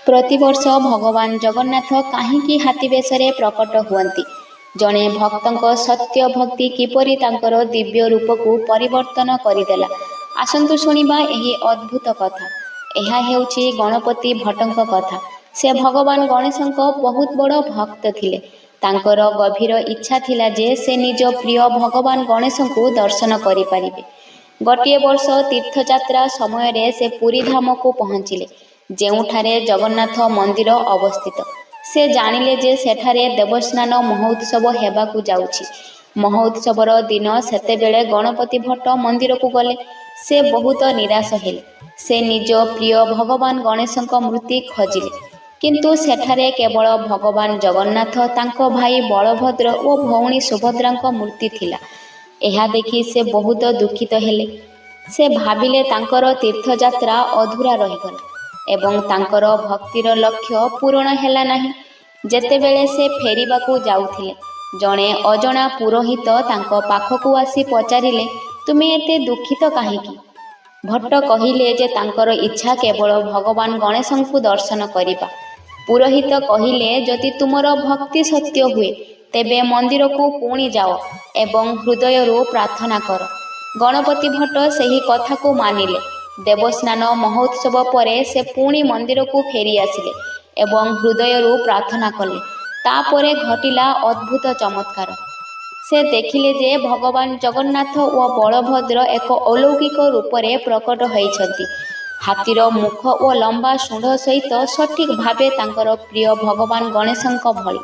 प्रतिवर्ष भगवान जगन्नाथ काहींकि हाथी बेशरे प्रकट हुअन्ति। जणे भक्तंक सत्य भक्ति किपरि तांकर दिव्य रूपकु परिवर्तन करिदेला। आसंतु शुणिबा एही अद्भुत कथा। एहा हेउछि गणपति भट्टंक कथा। से भगवान गणेशंक बहुत बड़ भक्त थिले। तांकर गभीर इच्छा थिला जे से निज प्रिय भगवान गणेशंकु दर्शन करि पारिबे। गोटे वर्ष तीर्थयात्रा समय रे से पुरी धाम को पहुँचिले, जेउठारे जगन्नाथ मंदिर अवस्थित। से जानिले जे सेठारे देवस्नान महोत्सव हेबाकु जाउछि। महोत्सवर दिन सेतेबेले गणपति भट्ट मंदिर को गले। से बहुत निराश हेले। से निज प्रिय भगवान गणेशंक मूर्ति खोजिले, किंतु सेठारे केवल भगवान जगन्नाथ, तांको भाई बलभद्र और भौणी सुभद्रांक मूर्ति थिला। एहा देखि से बहुत दुखित हेले। से भाबिले तांकर तीर्थयात्रा अधूरा रहिगला एवं तांकर भक्तिर लक्ष्य पूरण हेला नाही। जेतेबेले से फेरिबाकू जाउथिले, जणे अजणा पुरोहित तांको पाखकू आसी पचारिले, तुमे एते दुखित काहेकि? भट्ट कहिले जे तांकर इच्छा केवल भगवान गणेशंकु दर्शन करिबा। पुरोहित कहिले, जदि तुमर भक्ति सत्य हुए तेबे मंदिर को पुणी जाओ एवं हृदयरू प्रार्थना कर। गणपति भट्ट सही कथा को मानिले। देवस्नान महोत्सव परे से पुणी मंदिर को फेरी आसिले एवं हृदयरू प्रार्थना कले। तापरे घटिला अद्भुत चमत्कार। से देखिले जे भगवान जगन्नाथ और बलभद्र एक अलौकिक रूपरे प्रकट होइछन्ति। हाथीर मुख और लंबा शुंढ सहित सठिक भावे तांकर प्रिय भगवान गणेशंक भଳି।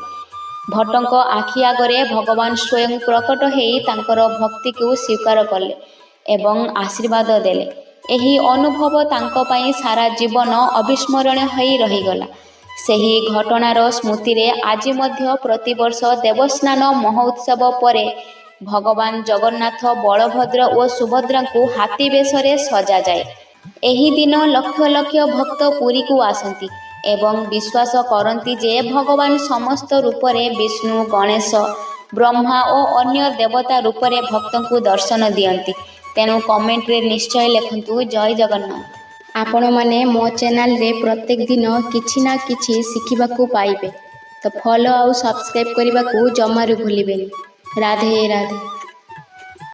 भट्टंक आखि आगरे भगवान स्वयं प्रकट हेई तांकर भक्ति को स्वीकार कले एवं आशीर्वाद देले। एही अनुभव तांको पाई सारा जीवन अविस्मरणीय होई रहीगला। सेही घटनार स्मृति रे आज मध्य प्रतिवर्ष देवस्नान महोत्सव परे भगवान जगन्नाथ, बलभद्र और सुभद्रा को हाथी बेशरे सजा जाए। एही दिन लक्ष लक्ष भक्त पुरी को आसंती एवं विश्वास करती जे भगवान समस्त रूपरे विष्णु, गणेश, ब्रह्मा और अन्य देवता रूपरे भक्तों को दर्शन दियंती। तेणु कमेंट रे निश्चय लिखंतु जय जगन्नाथ। आपण माने मो चैनल रे प्रत्येक दिन किछि ना किछि शिखिबाकू पाइबे। तो फॉलो आउ सब्सक्राइब करने को जमारू भूलिबेनी। राधे राधे।